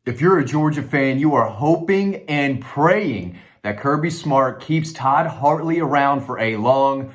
If you're a Georgia fan, you are hoping and praying that Kirby Smart keeps Todd Harley around for a long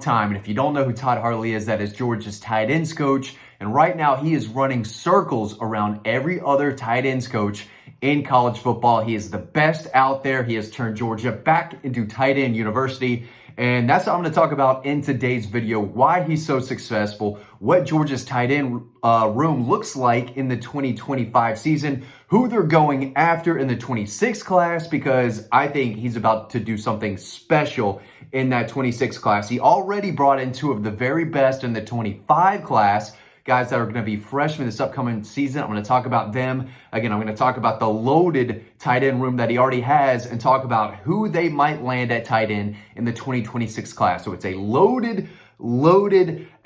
time. And if you don't know who Todd Harley is, that is Georgia's tight ends coach. And right now he is running circles around every other tight ends coach in college football. He is the best out there. He has turned Georgia back into tight end university. And that's what I'm going to talk about in today's video, why he's so successful, what Georgia's tight end room looks like in the 2025 season, who they're going after in the 26 class, because I think he's about to do something special in that 26 class. He already brought in two of the very best in the 25 class, guys that are going to be freshmen this upcoming season. I'm going to talk about them. Again, I'm going to talk about the loaded tight end room that he already has and talk about who they might land at tight end in the 2026 class. So it's a loaded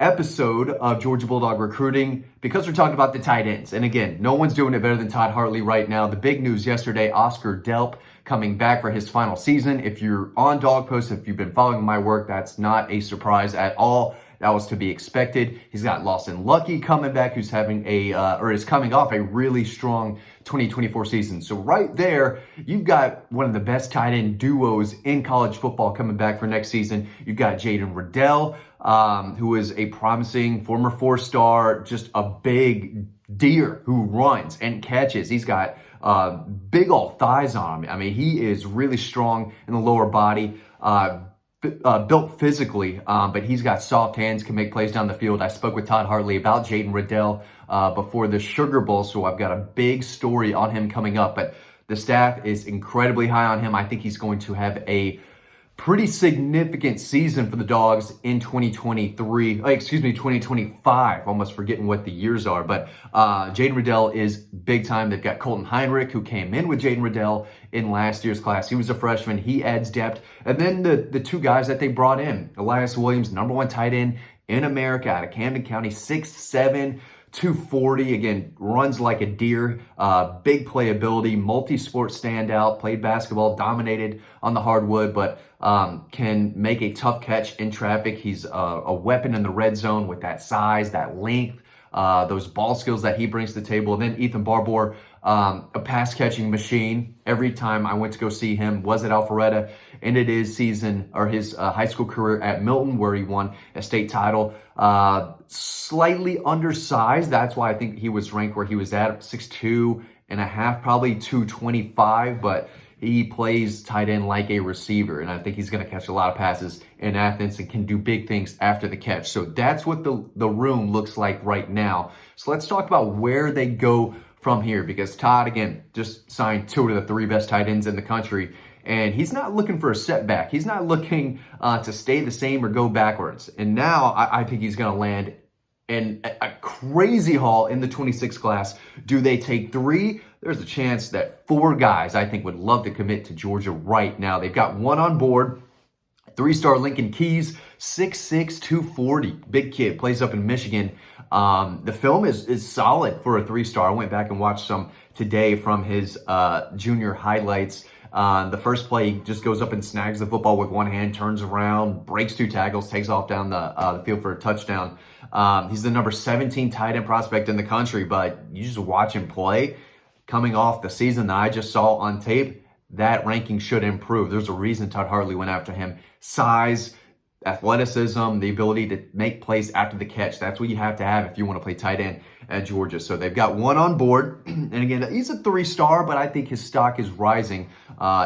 episode of Georgia Bulldog recruiting because we're talking about the tight ends. And again, no one's doing it better than Todd Harley right now. The big news yesterday, Oscar Delp coming back for his final season. If you're on Dawg Post, if you've been following my work, that's not a surprise at all. That was to be expected. He's got Lawson Lucky coming back, who's having is coming off a really strong 2024 season. So right there, you've got one of the best tight end duos in college football coming back for next season. You've got Jaden Riddell, who is a promising former 4-star, just a big deer who runs and catches. He's got big old thighs on him. I mean, he is really strong in the lower body. Built physically, but he's got soft hands, can make plays down the field. I spoke with Todd Harley about Jaden Riddell before the Sugar Bowl, so I've got a big story on him coming up. But the staff is incredibly high on him. I think he's going to have a pretty significant season for the Dogs in 2025. Almost forgetting what the years are. But Jaden Riddell is big time. They've got Colton Heinrich, who came in with Jaden Riddell in last year's class. He was a freshman. He adds depth. And then the two guys that they brought in, Elias Williams, #1 tight end in America out of Camden County, 6'7", 240, again, runs like a deer, big playability, multi-sport standout, played basketball, dominated on the hardwood, but can make a tough catch in traffic. He's a weapon in the red zone with that size, that length, those ball skills that he brings to the table. And then Ethan Barbour, a pass-catching machine. Every time I went to go see him was at Alpharetta, ended his season or his high school career at Milton, where he won a state title. Slightly undersized. That's why I think he was ranked where he was at, 6'2 and a half, probably 225, but he plays tight end like a receiver, and I think he's going to catch a lot of passes in Athens and can do big things after the catch. So that's what the room looks like right now. So let's talk about where they go from here, because Todd, again, just signed two of the three best tight ends in the country, and he's not looking for a setback. He's not looking to stay the same or go backwards. And now I think he's going to land in a crazy haul in the 26 class. Do they take three? There's a chance that four guys I think would love to commit to Georgia right now. They've got one on board, 3-star Lincoln Keys, 6'6", 240, big kid, plays up in Michigan. The film is solid for a 3-star. I went back and watched some today from his junior highlights. The first play, he just goes up and snags the football with one hand, turns around, breaks 2 tackles, takes off down the field for a touchdown. He's the number 17 tight end prospect in the country, but you just watch him play. Coming off the season that I just saw on tape, that ranking should improve. There's a reason Todd Harley went after him. Size, athleticism, the ability to make plays after the catch. That's what you have to have if you want to play tight end at Georgia. So they've got one on board. And again, he's a 3-star, but I think his stock is rising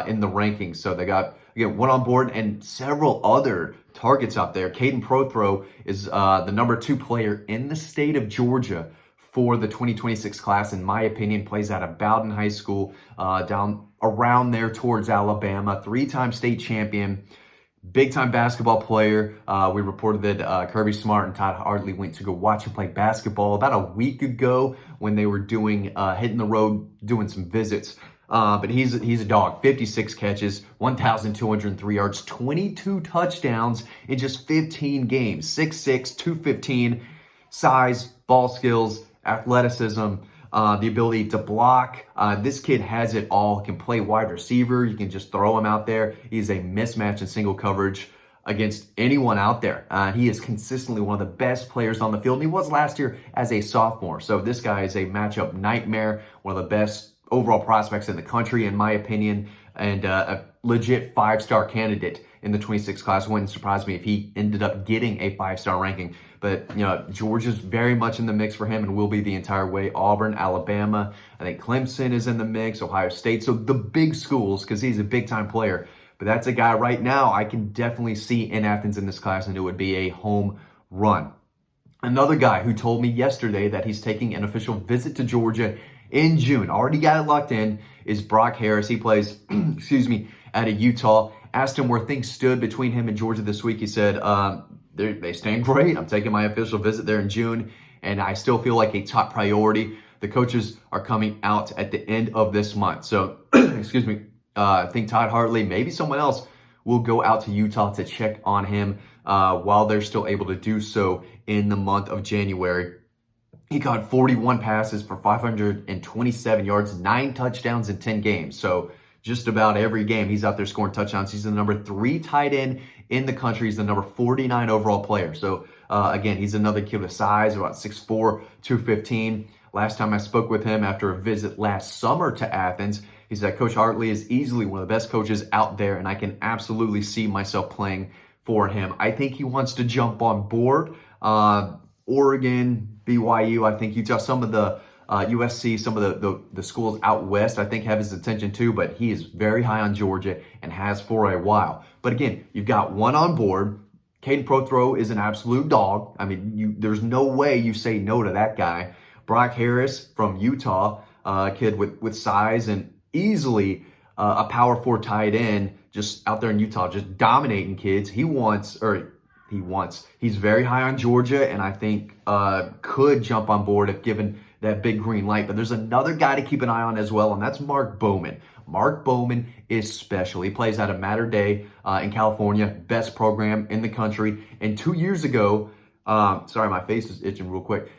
in the rankings. So they got, again, one on board and several other targets out there. Caden Prothro is the number 2 player in the state of Georgia for the 2026 class, in my opinion. Plays out of Bowden High School, down around there towards Alabama, 3-time state champion. Big-time basketball player. We reported that Kirby Smart and Todd Harley went to go watch him play basketball about a week ago when they were doing hitting the road, doing some visits. But he's a dog. 56 catches, 1,203 yards, 22 touchdowns in just 15 games. 6'6", 215, size, ball skills, athleticism, the ability to block. This kid has it all. Can play wide receiver. You can just throw him out there. He's a mismatch in single coverage against anyone out there. He is consistently one of the best players on the field, and he was last year as a sophomore. So this guy is a matchup nightmare, one of the best overall prospects in the country, in my opinion, and a legit 5-star candidate in the 26 class. Wouldn't surprise me if he ended up getting a 5-star ranking. But, Georgia's very much in the mix for him and will be the entire way. Auburn, Alabama, I think Clemson is in the mix, Ohio State. So the big schools, because he's a big-time player. But that's a guy right now I can definitely see in Athens in this class, and it would be a home run. Another guy who told me yesterday that he's taking an official visit to Georgia in June, already got it locked in, is Brock Harris. He plays, out of Utah. Asked him where things stood between him and Georgia this week. He said, they stand great. I'm taking my official visit there in June, and I still feel like a top priority. The coaches are coming out at the end of this month. So, I think Todd Harley, maybe someone else, will go out to Utah to check on him while they're still able to do so in the month of January. He caught 41 passes for 527 yards, 9 touchdowns in 10 games. So just about every game he's out there scoring touchdowns. He's the number 3 tight end in the country. He's the number 49 overall player. So again, he's another kid with size, about 6'4", 215. Last time I spoke with him after a visit last summer to Athens, he said, Coach Hartley is easily one of the best coaches out there, and I can absolutely see myself playing for him. I think he wants to jump on board. Oregon, BYU, I think Utah, some of the USC, some of the schools out west, I think have his attention too, but he is very high on Georgia and has for a while. But again, you've got one on board. Caden Prothro is an absolute dog. I mean, there's no way you say no to that guy. Brock Harris from Utah, a kid with size and easily a power 4 tight end, just out there in Utah, just dominating kids. He's very high on Georgia, and I think could jump on board if given that big green light. But there's another guy to keep an eye on as well, and that's Mark Bowman. Mark Bowman is special. He plays out of Mater Dei in California, best program in the country. And 2 years ago, sorry, my face is itching real quick.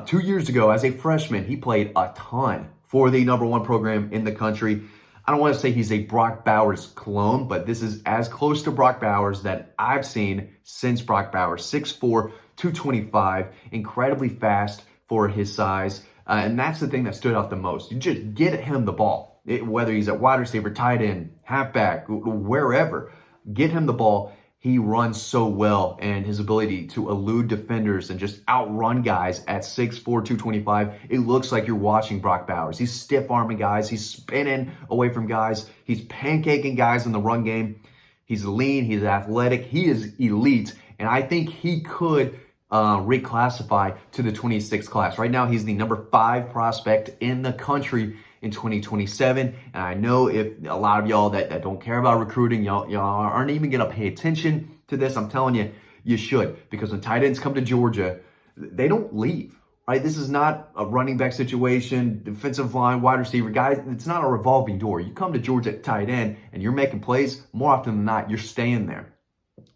2 years ago, as a freshman, he played a ton for the number 1 program in the country. I don't want to say he's a Brock Bowers clone, but this is as close to Brock Bowers that I've seen since Brock Bowers. 6'4", 225, incredibly fast for his size. And that's the thing that stood out the most. You just get him the ball, whether he's at wide receiver, tight end, halfback, wherever. Get him the ball. He runs so well, and his ability to elude defenders and just outrun guys at 6'4", 225, it looks like you're watching Brock Bowers. He's stiff-arming guys. He's spinning away from guys. He's pancaking guys in the run game. He's lean. He's athletic. He is elite, and I think he could reclassify to the 26th class. Right now, he's the number 5 prospect in the country in 2027. And I know if a lot of y'all that don't care about recruiting, y'all aren't even going to pay attention to this. I'm telling you, you should. Because when tight ends come to Georgia, they don't leave, right? This is not a running back situation, defensive line, wide receiver. Guys, it's not a revolving door. You come to Georgia at tight end and you're making plays, more often than not, you're staying there.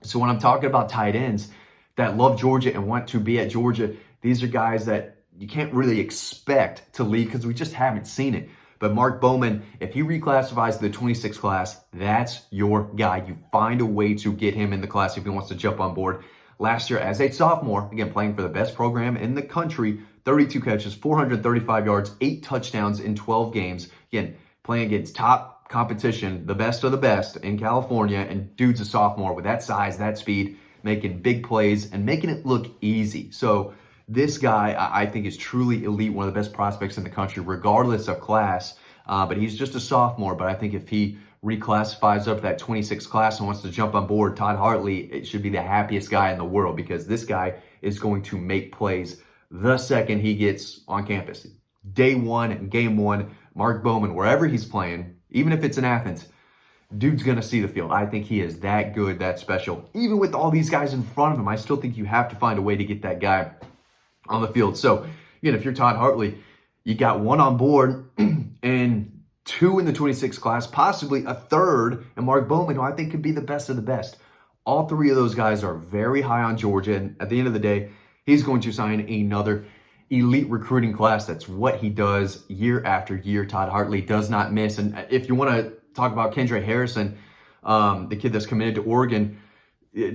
So when I'm talking about tight ends that love Georgia and want to be at Georgia, these are guys that you can't really expect to leave because we just haven't seen it. But Mark Bowman, if he reclassifies to the 26th class, that's your guy. You find a way to get him in the class if he wants to jump on board. Last year, as a sophomore, again, playing for the best program in the country, 32 catches, 435 yards, 8 touchdowns in 12 games. Again, playing against top competition, the best of the best in California, and dude's a sophomore with that size, that speed, making big plays and making it look easy. So this guy, I think, is truly elite, one of the best prospects in the country, regardless of class. But he's just a sophomore. But I think if he reclassifies up to that 26th class and wants to jump on board, Todd Hartley, it should be the happiest guy in the world, because this guy is going to make plays the second he gets on campus. Day 1, game 1, Mark Bowman, wherever he's playing, even if it's in Athens, dude's going to see the field. I think he is that good, that special. Even with all these guys in front of him, I still think you have to find a way to get that guy on the field. So, again, if you're Todd Hartley, you got 1 on board and 2 in the 26th class, possibly a 3rd, and Mark Bowman, who I think could be the best of the best. All 3 of those guys are very high on Georgia, and at the end of the day, he's going to sign another elite recruiting class. That's what he does year after year. Todd Hartley does not miss. And if you want to talk about Kendra Harrison, the kid that's committed to Oregon,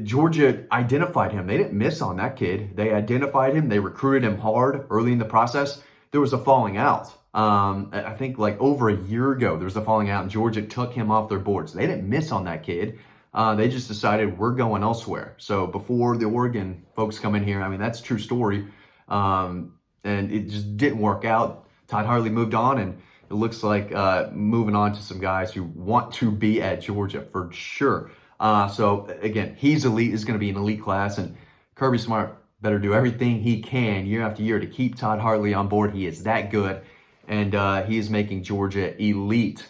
Georgia identified him. They didn't miss on that kid. They identified him. They recruited him hard early in the process. There was a falling out I think like over a year ago, there was a falling out and Georgia took him off their boards. They didn't miss on that kid. They just decided we're going elsewhere. So before the Oregon folks come in here, I mean, that's a true story. And it just didn't work out. Todd Harley moved on, and it looks like moving on to some guys who want to be at Georgia for sure. So again, he's elite, is going to be an elite class, and Kirby Smart better do everything he can year after year to keep Todd Harley on board. He is that good, and he is making Georgia elite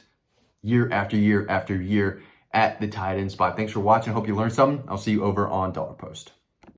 year after year after year at the tight end spot. Thanks for watching. Hope you learned something. I'll see you over on Dawg Post.